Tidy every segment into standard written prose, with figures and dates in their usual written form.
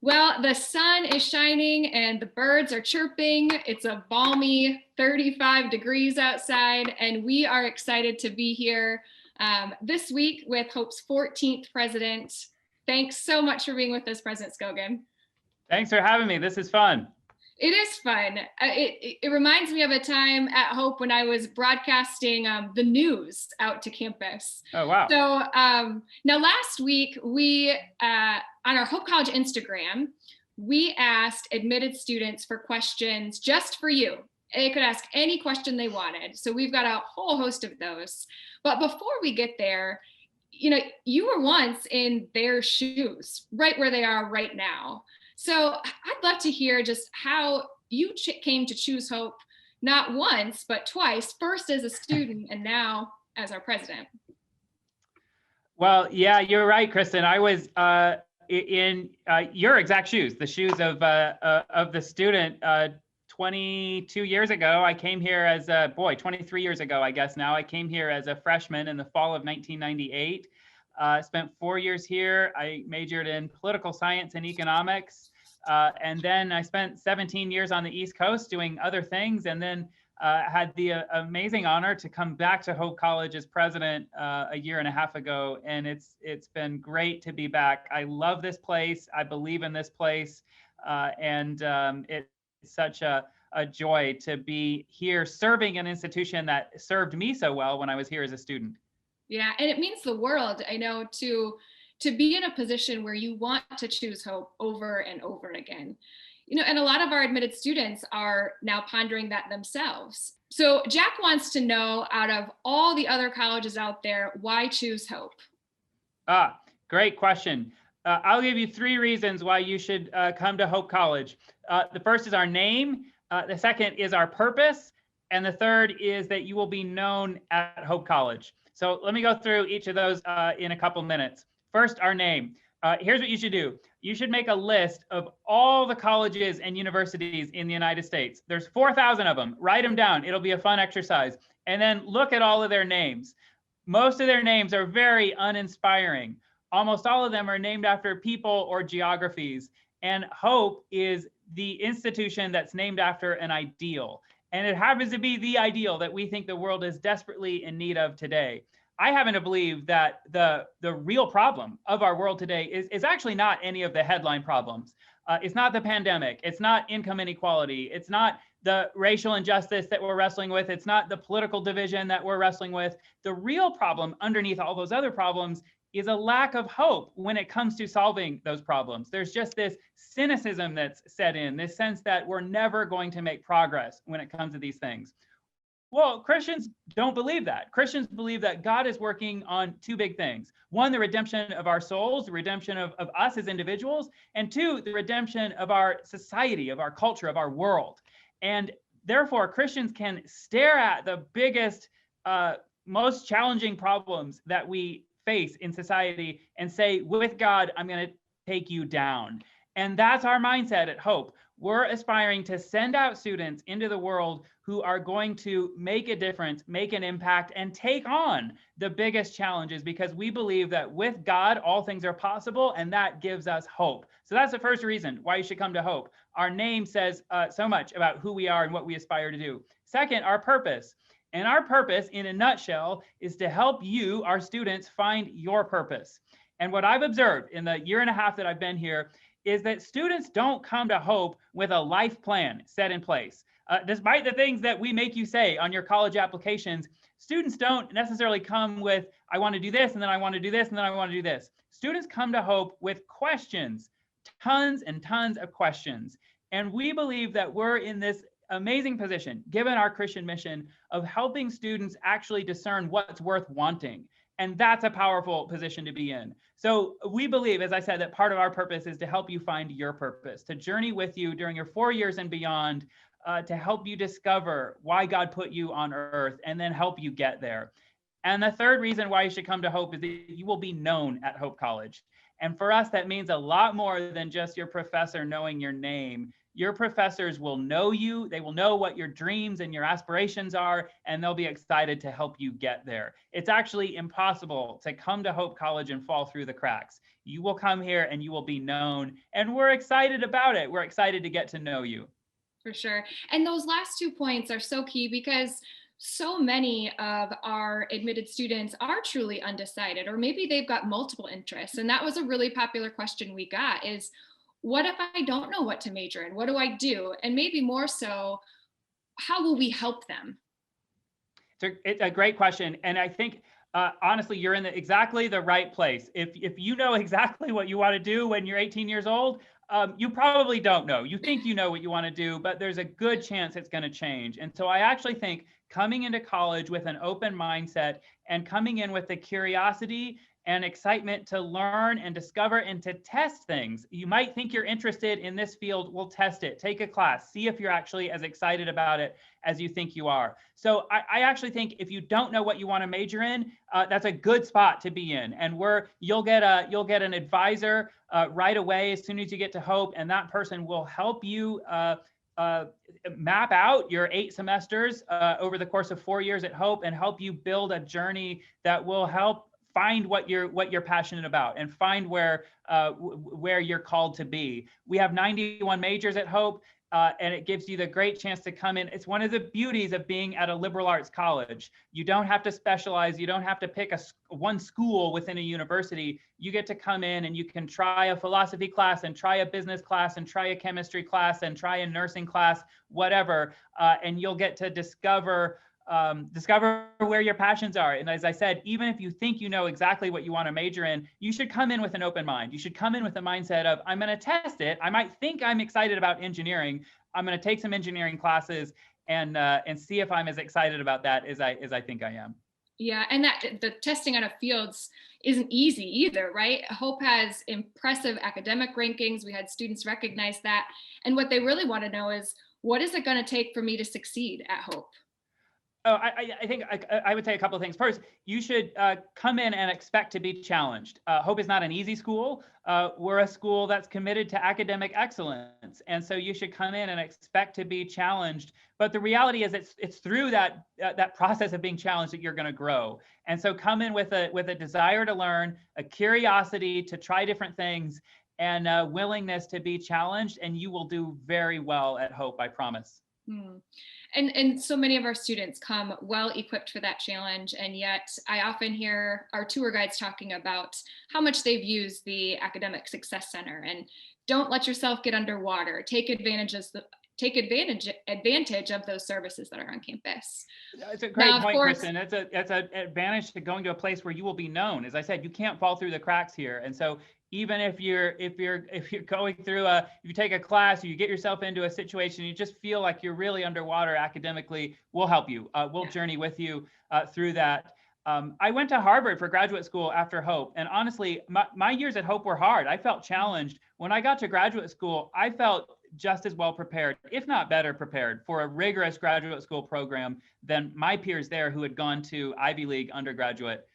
Well, the sun is shining and the birds are chirping. It's a balmy 35 degrees outside, and we are excited to be here this week with Hope's 14th president. Thanks so much for being with us, President Scogin. Thanks for having me. This is fun. It is fun. It reminds me of a time at Hope when I was broadcasting the news out to campus. Oh, wow. So now last week, we, on our Hope College Instagram, we asked admitted students for questions just for you. They could ask any question they wanted. So we've got a whole host of those. But before we get there, you know, you were once in their shoes, right where they are right now. So I'd love to hear just how you came to choose Hope, not once, but twice, first as a student and now as our president. Well, yeah, you're right, Kristen. I was in your exact shoes, the shoes of the student 22 years ago. I came here as a, 23 years ago, I guess now. I came here as a freshman in the fall of 1998. Spent 4 years here. I majored in political science and economics. And then I spent 17 years on the East Coast doing other things, and then had the amazing honor to come back to Hope College as president a year and a half ago. And it's been great to be back. I love this place. I believe in this place. And it's such a joy to be here serving an institution that served me so well when I was here as a student. Yeah, and it means the world, I know, to be in a position where you want to choose Hope over and over again. You know, and a lot of our admitted students are now pondering that themselves. So Jack wants to know, out of all the other colleges out there, why choose Hope? Great question. I'll give you 3 reasons why you should come to Hope College. The first is our name. The second is our purpose. And the third is that you will be known at Hope College. So let me go through each of those in a couple minutes. First, our name. Here's what you should do. You should make a list of all the colleges and universities in the United States. There's 4,000 of them. Write them down. It'll be a fun exercise. And then look at all of their names. Most of their names are very uninspiring. Almost all of them are named after people or geographies. And Hope is the institution that's named after an ideal. And it happens to be the ideal that we think the world is desperately in need of today. I happen to believe that the real problem of our world today is actually not any of the headline problems. It's not the pandemic. It's not income inequality. It's not the racial injustice that we're wrestling with. It's not the political division that we're wrestling with. The real problem underneath all those other problems is a lack of hope when it comes to solving those problems. There's just this cynicism that's set in, this sense that we're never going to make progress when it comes to these things. Well, Christians don't believe that. Christians believe that God is working on 2 big things. 1, the redemption of our souls, the redemption of us as individuals, and 2, the redemption of our society, of our culture, of our world. And therefore, Christians can stare at the biggest, most challenging problems that we face in society and say, with God, I'm going to take you down. And that's our mindset at Hope. We're aspiring to send out students into the world who are going to make a difference, make an impact, and take on the biggest challenges, because we believe that with God, all things are possible, and that gives us hope. So that's the first reason why you should come to Hope. Our name says so much about who we are and what we aspire to do. Second, our purpose. And our purpose, in a nutshell, is to help you, our students, find your purpose. And what I've observed in the year and a half that I've been here is that students don't come to Hope with a life plan set in place. Despite the things that we make you say on your college applications, students don't necessarily come with, I want to do this, and then I want to do this, and then I want to do this. Students come to Hope with questions, tons and tons of questions. And we believe that we're in this amazing position, given our Christian mission, of helping students actually discern what's worth wanting. And that's a powerful position to be in. So we believe, as I said, that part of our purpose is to help you find your purpose, to journey with you during your 4 years and beyond, to help you discover why God put you on earth and then help you get there. And the third reason why you should come to Hope is that you will be known at Hope College. And for us, that means a lot more than just your professor knowing your name. Your professors will know you, they will know what your dreams and your aspirations are, and they'll be excited to help you get there. It's actually impossible to come to Hope College and fall through the cracks. You will come here and you will be known, and we're excited about it. We're excited to get to know you. For sure. And those last 2 points are so key because so many of our admitted students are truly undecided, or maybe they've got multiple interests. And that was a really popular question we got is, what if I don't know what to major in? What do I do? And maybe more so, how will we help them? It's a great question. And I think, honestly, you're in exactly the right place. If you know exactly what you want to do when you're 18 years old, you probably don't know. You think you know what you want to do, but there's a good chance it's going to change. And so I actually think coming into college with an open mindset and coming in with the curiosity and excitement to learn and discover and to test things. You might think you're interested in this field. We'll test it. Take a class. See if you're actually as excited about it as you think you are. So I actually think if you don't know what you want to major in, that's a good spot to be in. And you'll get an advisor right away as soon as you get to Hope, and that person will help you map out your 8 semesters over the course of 4 years at Hope and help you build a journey that will help find what you're passionate about and find where you're called to be. We have 91 majors at Hope, and it gives you the great chance to come in. It's one of the beauties of being at a liberal arts college. You don't have to specialize. You don't have to pick one school within a university. You get to come in and you can try a philosophy class and try a business class and try a chemistry class and try a nursing class, whatever, and you'll get to discover where your passions are. And as I said, even if you think you know exactly what you want to major in, you should come in with an open mind. You should come in with a mindset of, I'm going to test it. I might think I'm excited about engineering. I'm going to take some engineering classes and see if I'm as excited about that as I think I am. Yeah, and that the testing out of fields isn't easy either, right? Hope has impressive academic rankings. We had students recognize that. And what they really want to know is, what is it going to take for me to succeed at Hope? Oh, I think I would say a couple of things. First, you should come in and expect to be challenged. Hope is not an easy school. We're a school that's committed to academic excellence. And so you should come in and expect to be challenged. But the reality is it's through that process of being challenged that you're going to grow. And so come in with a desire to learn, a curiosity to try different things, and a willingness to be challenged, and you will do very well at Hope, I promise. And so many of our students come well equipped for that challenge, and yet I often hear our tour guides talking about how much they've used the Academic Success Center. And don't let yourself get underwater. Take advantage of those services that are on campus. It's a great point, Kristen. It's an advantage to going to a place where you will be known. As I said, you can't fall through the cracks here, and so even if you're going through if you take a class or you get yourself into a situation, you just feel like you're really underwater academically, we'll help you. We'll journey with you through that. I went to Harvard for graduate school after Hope, and honestly, my years at Hope were hard. I felt challenged. When I got to graduate school, I felt just as well prepared, if not better prepared, for a rigorous graduate school program than my peers there who had gone to Ivy League undergraduate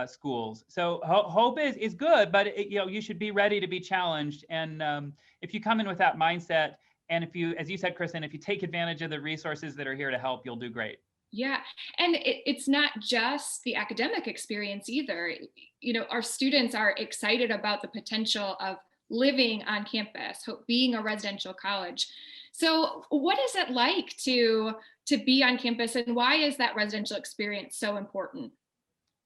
schools. So Hope is good, but you should be ready to be challenged. And if you come in with that mindset, and if you, as you said, Kristen, if you take advantage of the resources that are here to help, you'll do great. Yeah, and it's not just the academic experience either. Our students are excited about the potential of living on campus, being a residential college. So what is it like to be on campus, and why is that residential experience so important?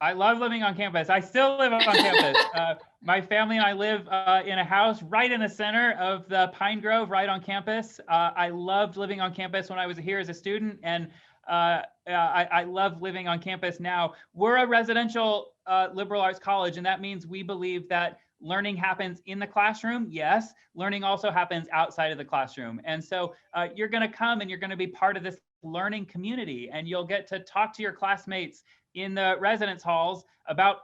I love living on campus. I still live on campus. My family and I live in a house right in the center of the Pine Grove, right on campus. I loved living on campus when I was here as a student, and I love living on campus now. We're a residential liberal arts college, and that means we believe that learning happens in the classroom. Yes, learning also happens outside of the classroom. And so you're going to come and you're going to be part of this learning community, and you'll get to talk to your classmates in the residence halls about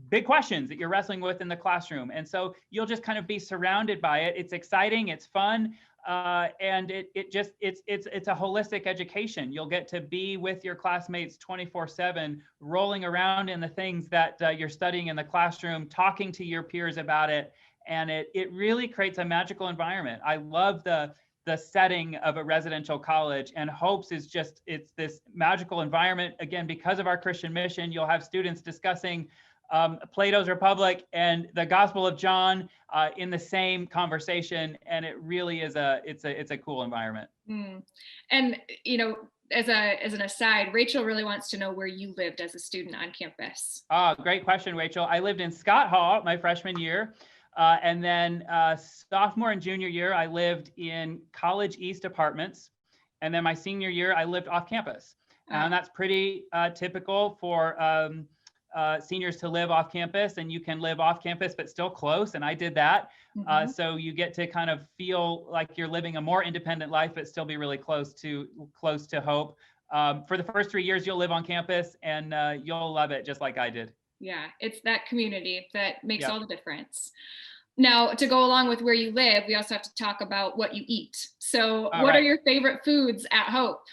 big questions that you're wrestling with in the classroom. And so you'll just kind of be surrounded by it. It's exciting, it's fun, and it's a holistic education. You'll get to be with your classmates 24/7, rolling around in the things that you're studying in the classroom, talking to your peers about it. And it really creates a magical environment. I love the setting of a residential college, and Hopes is just, it's this magical environment. Again, because of our Christian mission, you'll have students discussing Plato's Republic and the Gospel of John in the same conversation, and it really is it's a cool environment. And as an aside, Rachel really wants to know where you lived as a student on campus. Great question, Rachel. I lived in Scott Hall my freshman year. And then sophomore and junior year, I lived in College East Apartments. And then my senior year, I lived off campus. And that's pretty typical for seniors to live off campus, and you can live off campus, but still close. And I did that. So you get to kind of feel like you're living a more independent life, but still be really close to Hope. For the first 3 years, you'll live on campus, and you'll love it just like I did. Yeah, it's that community that makes all the difference. Now, to go along with where you live, we also have to talk about what you eat. So what are your favorite foods at Hope?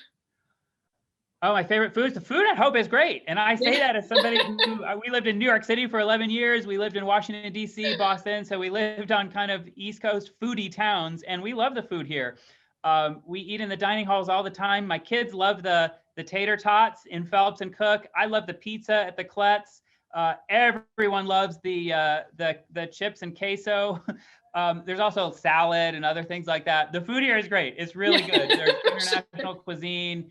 Oh, my favorite foods. The food at Hope is great. And I say that as somebody who, we lived in New York City for 11 years. We lived in Washington, D.C., Boston. So we lived on kind of East Coast foodie towns, and we love the food here. We eat in the dining halls all the time. My kids love the tater tots in Phelps and Cook. I love the pizza at the Kletz. Everyone loves the chips and queso. There's also salad and other things like that. The food here is great. It's really good. There's international cuisine.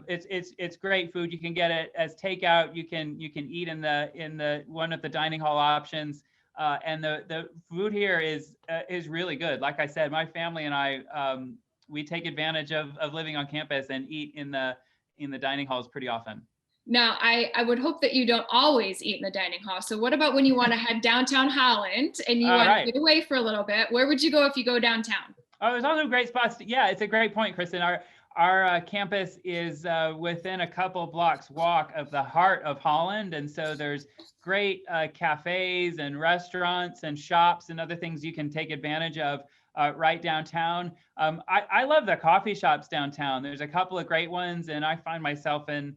It's great food. You can get it as takeout. You can eat in the one of the dining hall options. And the food here is really good. Like I said, my family and I, we take advantage of living on campus and eat in the dining halls pretty often. Now, I would hope that you don't always eat in the dining hall. So what about when you want to head downtown Holland and you want to get away for a little bit? Where would you go if you go downtown? Oh, there's also great spots. Yeah, it's a great point, Kristen. Our campus is within a couple blocks walk of the heart of Holland. And so there's great cafes and restaurants and shops and other things you can take advantage of right downtown. I love the coffee shops downtown. There's a couple of great ones, and I find myself in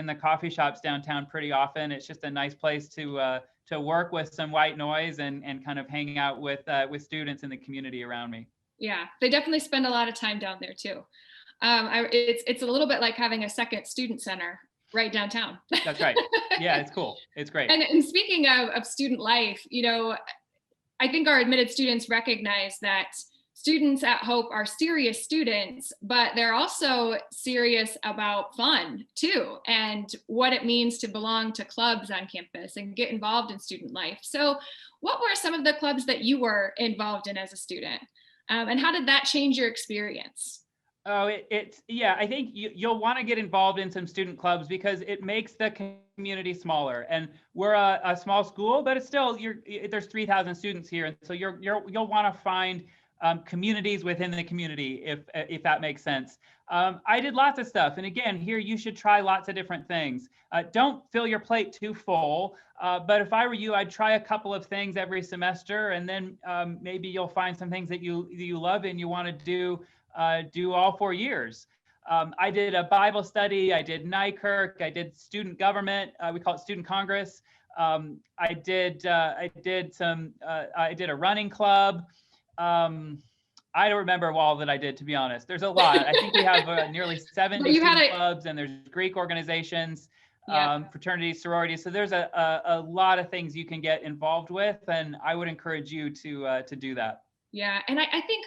the coffee shops downtown pretty often. It's just a nice place to work with some white noise and kind of hang out with students in the community around me. Yeah, they definitely spend a lot of time down there too. It's a little bit like having a second student center right downtown. That's right. Yeah, it's cool. It's great. And speaking of student life, I think our admitted students recognize that students at Hope are serious students, but they're also serious about fun too, and what it means to belong to clubs on campus and get involved in student life. So what were some of the clubs that you were involved in as a student? And how did that change your experience? Oh, I think you'll want to get involved in some student clubs because it makes the community smaller. And we're a small school, but it's still, there's 3,000 students here. And so you'll want to find communities within the community, if that makes sense. I did lots of stuff. And again, here you should try lots of different things. Don't fill your plate too full. But if I were you, I'd try a couple of things every semester, and then maybe you'll find some things that you love and you want to do all 4 years. I did a Bible study. I did NICIRC. I did student government. We call it student Congress. I did a running club. I don't remember all that I did, to be honest. There's a lot. I think we have nearly 70 student clubs, and there's Greek organizations, fraternities, sororities. So there's a lot of things you can get involved with, and I would encourage you to do that. Yeah, and I think,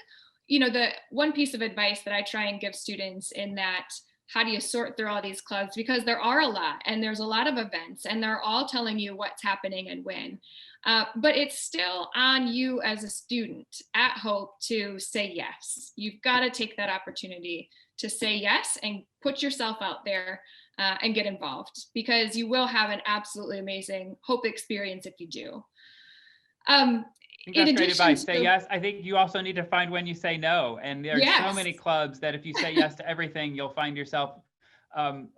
the one piece of advice that I try and give students in that, how do you sort through all these clubs? Because there are a lot, and there's a lot of events, and they're all telling you what's happening and when. But it's still on you as a student at Hope to say yes. You've got to take that opportunity to say yes and put yourself out there and get involved, because you will have an absolutely amazing Hope experience if you do. I think that's great advice. Say yes. I think you also need to find when you say no. And there's so many clubs that if you say yes to everything, you'll find yourself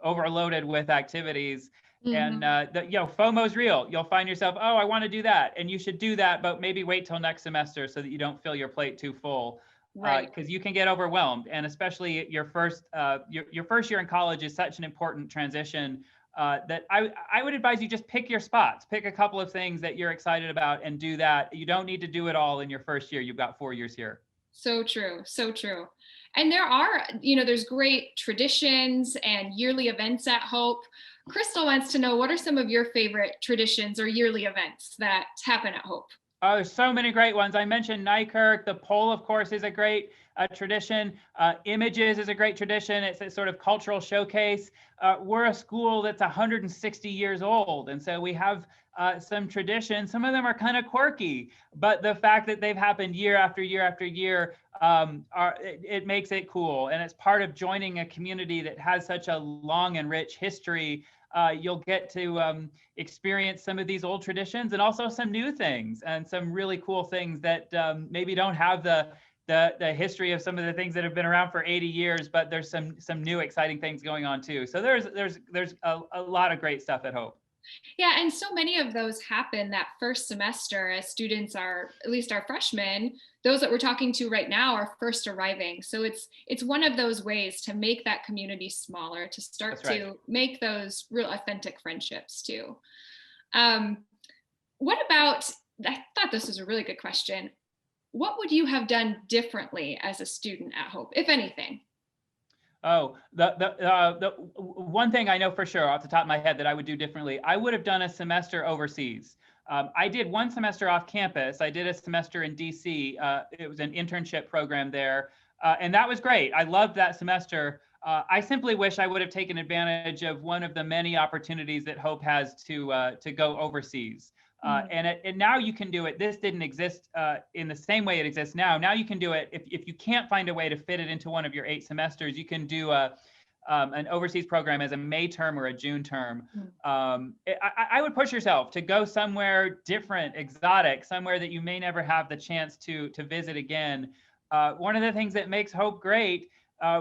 overloaded with activities. And Mhm. FOMO's real. You'll find yourself, oh, I want to do that, and you should do that, but maybe wait till next semester so that you don't fill your plate too full, Right. because you can get overwhelmed. And especially your first year in college is such an important transition, that I would advise you just pick your spots, pick a couple of things that you're excited about, and do that. You don't need to do it all in your first year. You've got 4 years here. So true. So true. And there are, there's great traditions and yearly events at Hope. Crystal wants to know, what are some of your favorite traditions or yearly events that happen at Hope? Oh, there's so many great ones. I mentioned Nykirk. The pole, of course, is a great tradition. Images is a great tradition. It's a sort of cultural showcase. We're a school that's 160 years old, and so we have some traditions. Some of them are kind of quirky, but the fact that they've happened year after year after year, it makes it cool. And it's part of joining a community that has such a long and rich history. You'll get to experience some of these old traditions and also some new things and some really cool things that maybe don't have the history of some of the things that have been around for 80 years, but there's some new exciting things going on too. So there's a lot of great stuff at Hope. Yeah, and so many of those happen that first semester as students are, at least our freshmen, those that we're talking to right now are first arriving. So it's one of those ways to make that community smaller, to start That's right. to make those real authentic friendships too. Um, what about, I thought this was a really good question. What would you have done differently as a student at Hope, if anything? Oh, the one thing I know for sure off the top of my head that I would do differently, I would have done a semester overseas. I did one semester off campus. I did a semester in DC. It was an internship program there, and that was great. I loved that semester. I simply wish I would have taken advantage of one of the many opportunities that Hope has to go overseas. And now you can do it. This didn't exist in the same way it exists now. Now you can do it. If you can't find a way to fit it into one of your 8 semesters, you can do an overseas program as a May term or a June term. I would push yourself to go somewhere different, exotic, somewhere that you may never have the chance to visit again. One of the things that makes Hope great,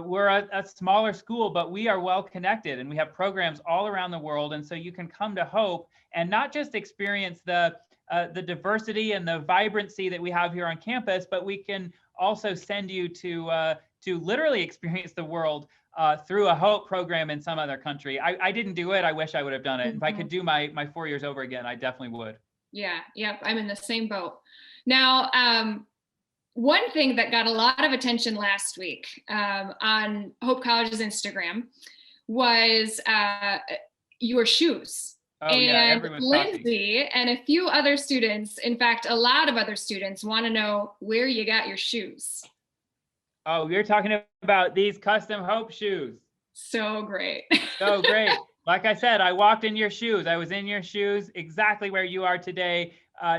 we're a smaller school, but we are well connected and we have programs all around the world. And so you can come to Hope and not just experience the diversity and the vibrancy that we have here on campus, but we can also send you to literally experience the world through a Hope program in some other country. I didn't do it. I wish I would have done it. If I could do my 4 years over again, I definitely would. Yeah, yep, I'm in the same boat. Now, one thing that got a lot of attention last week on Hope College's Instagram was your shoes. Oh, yeah, And everyone's Lindsay and a few other students, in fact, a lot of other students want to know where you got your shoes. Oh, you're talking about these custom Hope shoes. So great. So great. Like I said, I walked in your shoes. I was in your shoes exactly where you are today,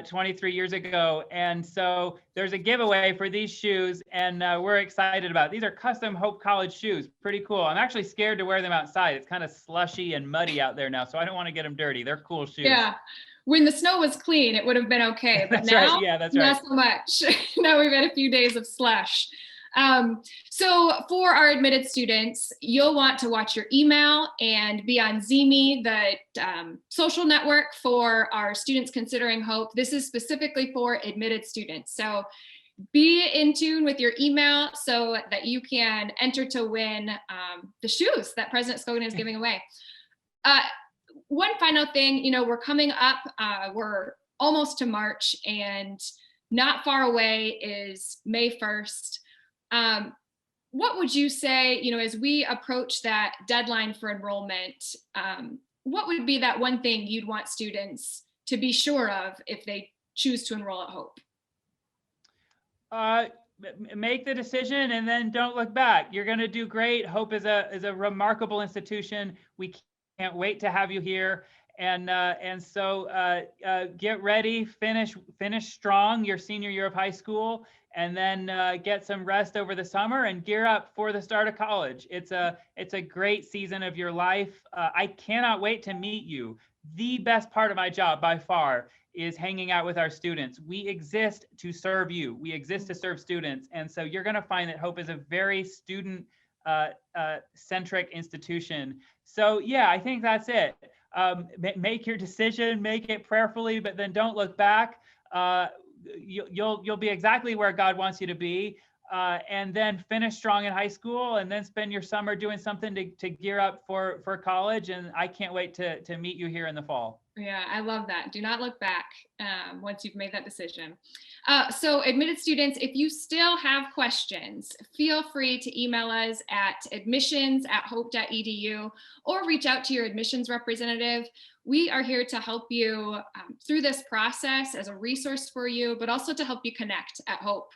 23 years ago. And so there's a giveaway for these shoes, and we're excited about it. These are custom Hope College shoes. Pretty cool. I'm actually scared to wear them outside. It's kind of slushy and muddy out there now, so I don't want to get them dirty. They're cool shoes. Yeah. When the snow was clean, it would have been okay. But That's now, right. Yeah, that's right. not so much. Now we've had a few days of slush. So for our admitted students, you'll want to watch your email and be on Zimi, the social network for our students considering Hope. This is specifically for admitted students. So be in tune with your email so that you can enter to win the shoes that President Scogin is giving away. One final thing, we're coming up, we're almost to March, and not far away is May 1st. What would you say, as we approach that deadline for enrollment, what would be that one thing you'd want students to be sure of if they choose to enroll at Hope? Make the decision and then don't look back. You're going to do great. Hope is a remarkable institution. We can't wait to have you here. And so get ready, finish strong your senior year of high school, and then get some rest over the summer and gear up for the start of college. It's a great season of your life. I cannot wait to meet you. The best part of my job by far is hanging out with our students. We exist to serve you. We exist to serve students. And so you're going to find that Hope is a very student centric institution. So yeah, I think that's it. Make your decision, make it prayerfully, but then don't look back. You'll be exactly where God wants you to be. And then finish strong in high school, and then spend your summer doing something to gear up for college. And I can't wait to meet you here in the fall. Yeah, I love that. Do not look back once you've made that decision. So admitted students, if you still have questions, feel free to email us at admissions@hope.edu or reach out to your admissions representative. We are here to help you through this process as a resource for you, but also to help you connect at Hope,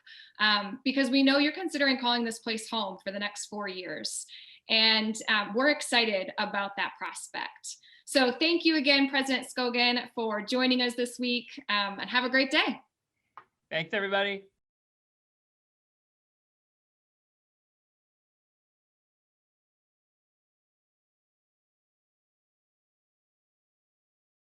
because we know you're considering calling this place home for the next 4 years. And we're excited about that prospect. So thank you again, President Scogin, for joining us this week, and have a great day. Thanks, everybody.